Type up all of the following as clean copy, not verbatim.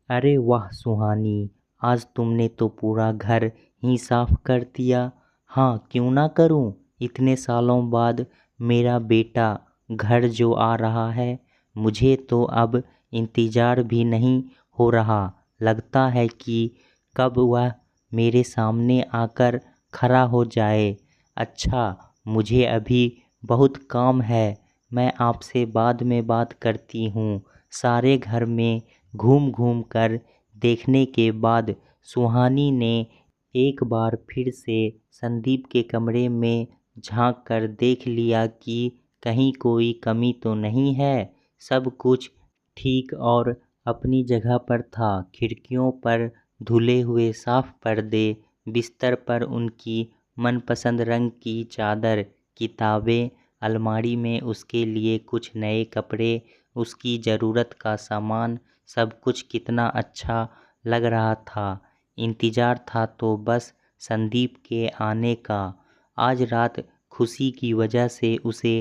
अरे वाह सुहानी, आज तुमने तो पूरा घर ही साफ कर दिया। हाँ, क्यों ना करूं। इतने सालों बाद मेरा बेटा घर जो आ रहा है, मुझे तो अब इंतज़ार भी नहीं हो रहा। लगता है कि कब वह मेरे सामने आकर खड़ा हो जाए। अच्छा, मुझे अभी बहुत काम है, मैं आपसे बाद में बात करती हूँ। सारे घर में घूम घूम कर देखने के बाद सुहानी ने एक बार फिर से संदीप के कमरे में झांक कर देख लिया कि कहीं कोई कमी तो नहीं है। सब कुछ ठीक और अपनी जगह पर था। खिड़कियों पर धुले हुए साफ पर्दे, बिस्तर पर उनकी मनपसंद रंग की चादर, किताबें, अलमारी में उसके लिए कुछ नए कपड़े, उसकी ज़रूरत का सामान, सब कुछ कितना अच्छा लग रहा था। इंतज़ार था तो बस संदीप के आने का। आज रात खुशी की वजह से उसे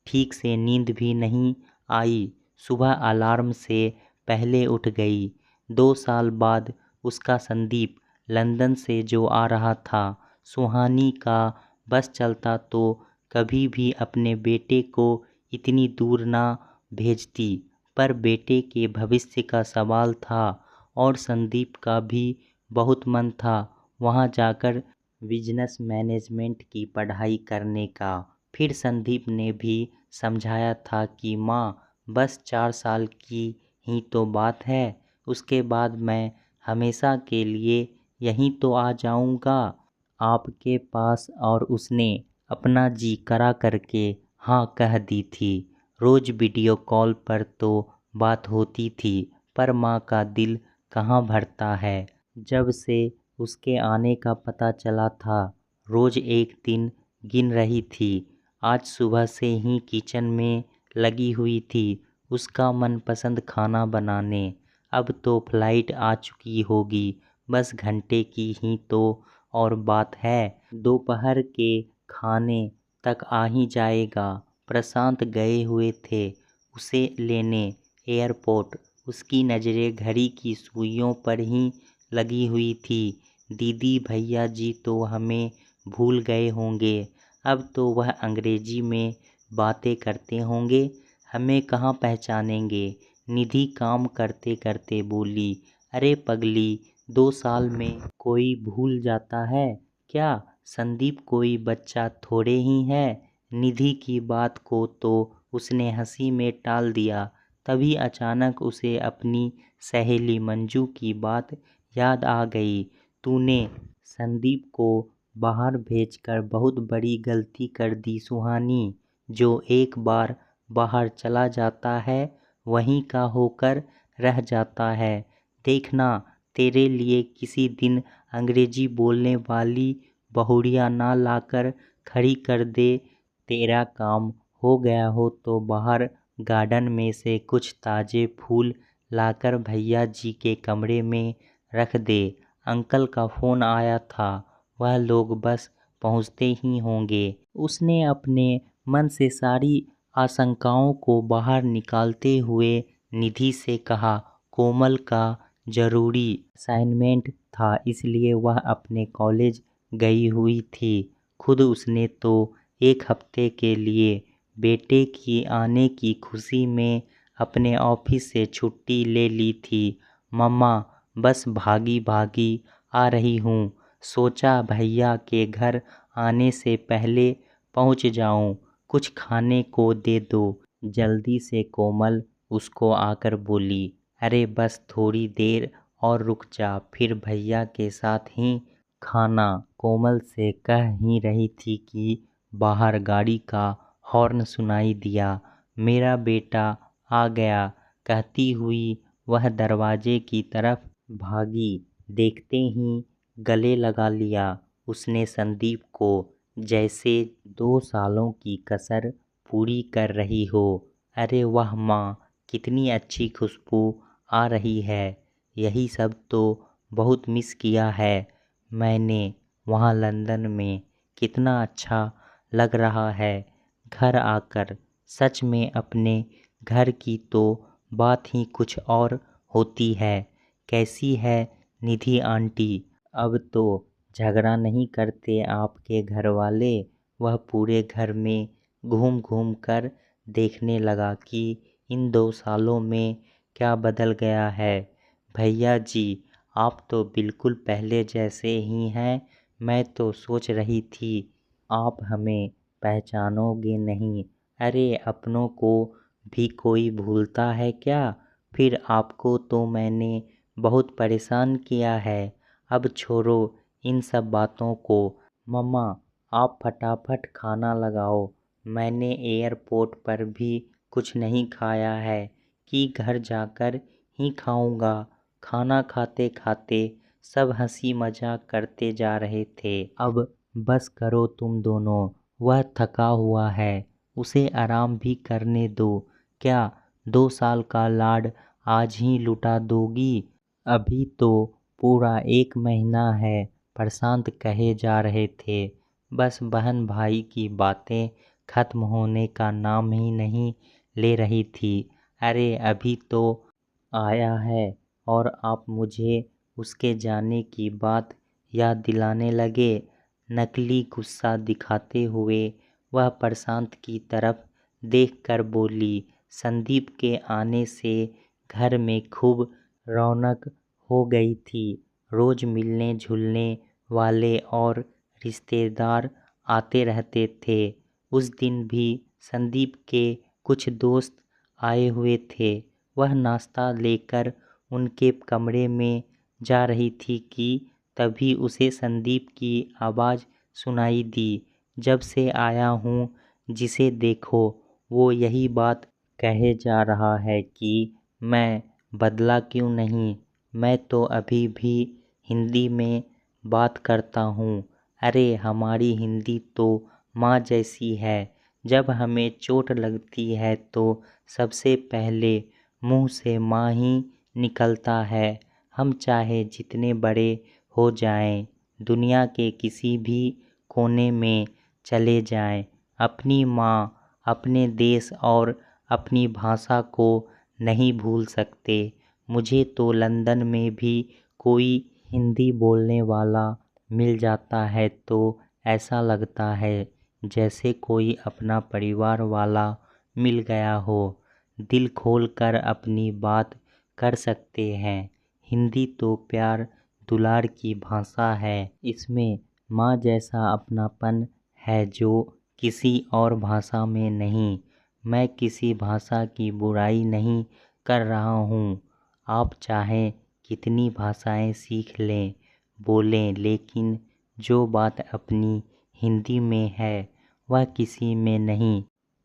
ठीक से नींद भी नहीं आई। सुबह अलार्म से पहले उठ गई। 2 साल बाद उसका संदीप लंदन से जो आ रहा था। सुहानी का बस चलता तो कभी भी अपने बेटे को इतनी दूर ना भेजती, पर बेटे के भविष्य का सवाल था और संदीप का भी बहुत मन था वहाँ जाकर बिजनेस मैनेजमेंट की पढ़ाई करने का। फिर संदीप ने भी समझाया था कि माँ, बस 4 साल की ही तो बात है, उसके बाद मैं हमेशा के लिए यहीं तो आ जाऊँगा आपके पास। और उसने अपना जी करा करके हाँ कह दी थी। रोज़ वीडियो कॉल पर तो बात होती थी, पर माँ का दिल कहाँ भरता है। जब से उसके आने का पता चला था, रोज़ एक दिन गिन रही थी। आज सुबह से ही किचन में लगी हुई थी उसका मनपसंद खाना बनाने। अब तो फ्लाइट आ चुकी होगी, बस घंटे की ही तो और बात है। दोपहर के खाने तक आ ही जाएगा। प्रशांत गए हुए थे उसे लेने एयरपोर्ट। उसकी नज़रें घड़ी की सुइयों पर ही लगी हुई थी। दीदी भैया जी तो हमें भूल गए होंगे, अब तो वह अंग्रेजी में बातें करते होंगे, हमें कहाँ पहचानेंगे। निधि काम करते करते बोली, अरे पगली, 2 साल में कोई भूल जाता है क्या? संदीप कोई बच्चा थोड़े ही है। निधि की बात को तो उसने हंसी में टाल दिया। तभी अचानक उसे अपनी सहेली मंजू की बात याद आ गई। तूने संदीप को बाहर भेजकर बहुत बड़ी गलती कर दी सुहानी। जो एक बार बाहर चला जाता है वहीं का होकर रह जाता है। देखना, तेरे लिए किसी दिन अंग्रेजी बोलने वाली बहुड़िया ना लाकर खड़ी कर दे। तेरा काम हो गया हो तो बाहर गार्डन में से कुछ ताज़े फूल लाकर भैया जी के कमरे में रख दे। अंकल का फ़ोन आया था, वह लोग बस पहुँचते ही होंगे। उसने अपने मन से सारी आशंकाओं को बाहर निकालते हुए निधि से कहा। कोमल का ज़रूरी असाइनमेंट था, इसलिए वह अपने कॉलेज गई हुई थी। खुद उसने तो 1 हफ्ते के लिए बेटे की आने की खुशी में अपने ऑफिस से छुट्टी ले ली थी। मम्मा, बस भागी भागी आ रही हूँ। सोचा भैया के घर आने से पहले पहुँच जाऊँ, कुछ खाने को दे दो जल्दी से। कोमल उसको आकर बोली, अरे बस थोड़ी देर और रुक जा, फिर भैया के साथ ही खाना। कोमल से कह ही रही थी कि बाहर गाड़ी का हॉर्न सुनाई दिया। मेरा बेटा आ गया, कहती हुई वह दरवाजे की तरफ भागी। देखते ही गले लगा लिया उसने संदीप को, जैसे 2 सालों की कसर पूरी कर रही हो। अरे वाह माँ, कितनी अच्छी खुशबू आ रही है। यही सब तो बहुत मिस किया है मैंने वहाँ लंदन में। कितना अच्छा लग रहा है घर आकर। सच में अपने घर की तो बात ही कुछ और होती है। कैसी है निधि आंटी? अब तो झगड़ा नहीं करते आपके घर वाले? वह पूरे घर में घूम घूम कर देखने लगा कि इन 2 सालों में क्या बदल गया है। भैया जी, आप तो बिल्कुल पहले जैसे ही हैं। मैं तो सोच रही थी आप हमें पहचानोगे नहीं। अरे अपनों को भी कोई भूलता है क्या? फिर आपको तो मैंने बहुत परेशान किया है। अब छोड़ो इन सब बातों को। मम्मा, आप फटाफट खाना लगाओ। मैंने एयरपोर्ट पर भी कुछ नहीं खाया है कि घर जाकर ही खाऊंगा। खाना खाते खाते सब हंसी मजाक करते जा रहे थे। अब बस करो तुम दोनों, वह थका हुआ है, उसे आराम भी करने दो। क्या 2 साल का लाड आज ही लुटा दोगी? अभी तो पूरा 1 महीना है, प्रशांत कहे जा रहे थे। बस बहन भाई की बातें खत्म होने का नाम ही नहीं ले रही थी। अरे अभी तो आया है और आप मुझे उसके जाने की बात याद दिलाने लगे। नकली गुस्सा दिखाते हुए वह प्रशांत की तरफ देखकर बोली, संदीप के आने से घर में खूब रौनक हो गई थी। रोज मिलने जुलने वाले और रिश्तेदार आते रहते थे। उस दिन भी संदीप के कुछ दोस्त आए हुए थे। वह नाश्ता लेकर उनके कमरे में जा रही थी कि तभी उसे संदीप की आवाज़ सुनाई दी। जब से आया हूँ जिसे देखो वो यही बात कहे जा रहा है कि मैं बदला क्यों नहीं। मैं तो अभी भी हिंदी में बात करता हूँ। अरे हमारी हिंदी तो माँ जैसी है। जब हमें चोट लगती है तो सबसे पहले मुंह से माँ ही निकलता है। हम चाहे जितने बड़े हो जाएं, दुनिया के किसी भी कोने में चले जाएं, अपनी माँ, अपने देश और अपनी भाषा को नहीं भूल सकते। मुझे तो लंदन में भी कोई हिंदी बोलने वाला मिल जाता है तो ऐसा लगता है जैसे कोई अपना परिवार वाला मिल गया हो। दिल खोल कर अपनी बात कर सकते हैं। हिंदी तो प्यार दुलार की भाषा है। इसमें माँ जैसा अपनापन है जो किसी और भाषा में नहीं। मैं किसी भाषा की बुराई नहीं कर रहा हूँ। आप चाहें कितनी भाषाएं सीख लें, बोलें, लेकिन जो बात अपनी हिंदी में है वह किसी में नहीं।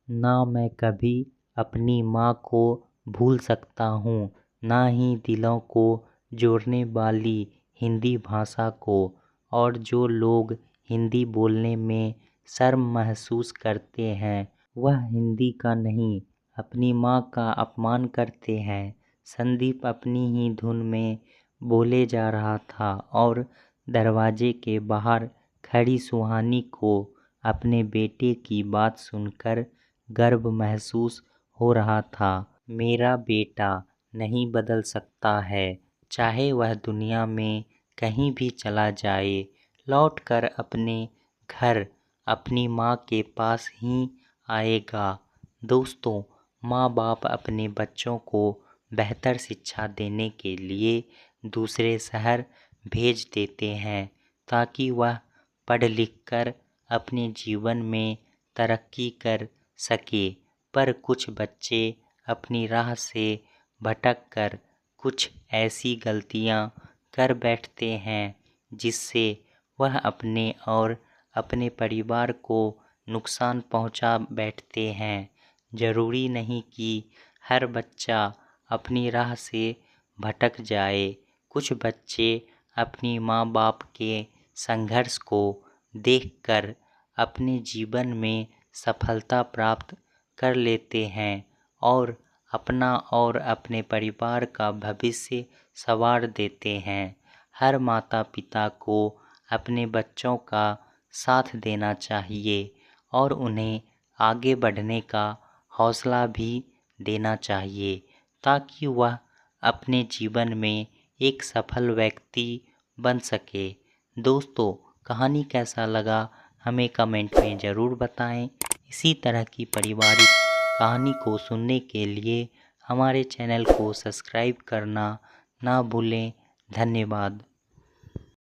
ना मैं कभी अपनी माँ को भूल सकता हूँ, ना ही दिलों को जोड़ने वाली हिंदी भाषा को। और जो लोग हिंदी बोलने में शर्म महसूस करते हैं वह हिंदी का नहीं, अपनी माँ का अपमान करते हैं। संदीप अपनी ही धुन में बोले जा रहा था और दरवाजे के बाहर खड़ी सुहानी को अपने बेटे की बात सुनकर गर्व महसूस हो रहा था। मेरा बेटा नहीं बदल सकता है, चाहे वह दुनिया में कहीं भी चला जाए, लौटकर अपने घर अपनी माँ के पास ही आएगा। दोस्तों, माँ बाप अपने बच्चों को बेहतर शिक्षा देने के लिए दूसरे शहर भेज देते हैं ताकि वह पढ़ लिख कर अपने जीवन में तरक्की कर सके। पर कुछ बच्चे अपनी राह से भटक कर कुछ ऐसी गलतियां कर बैठते हैं जिससे वह अपने और अपने परिवार को नुकसान पहुंचा बैठते हैं। ज़रूरी नहीं कि हर बच्चा अपनी राह से भटक जाए। कुछ बच्चे अपनी माँ बाप के संघर्ष को देखकर अपने जीवन में सफलता प्राप्त कर लेते हैं और अपना और अपने परिवार का भविष्य संवार देते हैं। हर माता पिता को अपने बच्चों का साथ देना चाहिए और उन्हें आगे बढ़ने का हौसला भी देना चाहिए ताकि वह अपने जीवन में एक सफल व्यक्ति बन सके। दोस्तों, कहानी कैसा लगा हमें कमेंट में ज़रूर बताएं। इसी तरह की पारिवारिक कहानी को सुनने के लिए हमारे चैनल को सब्सक्राइब करना ना भूलें। धन्यवाद।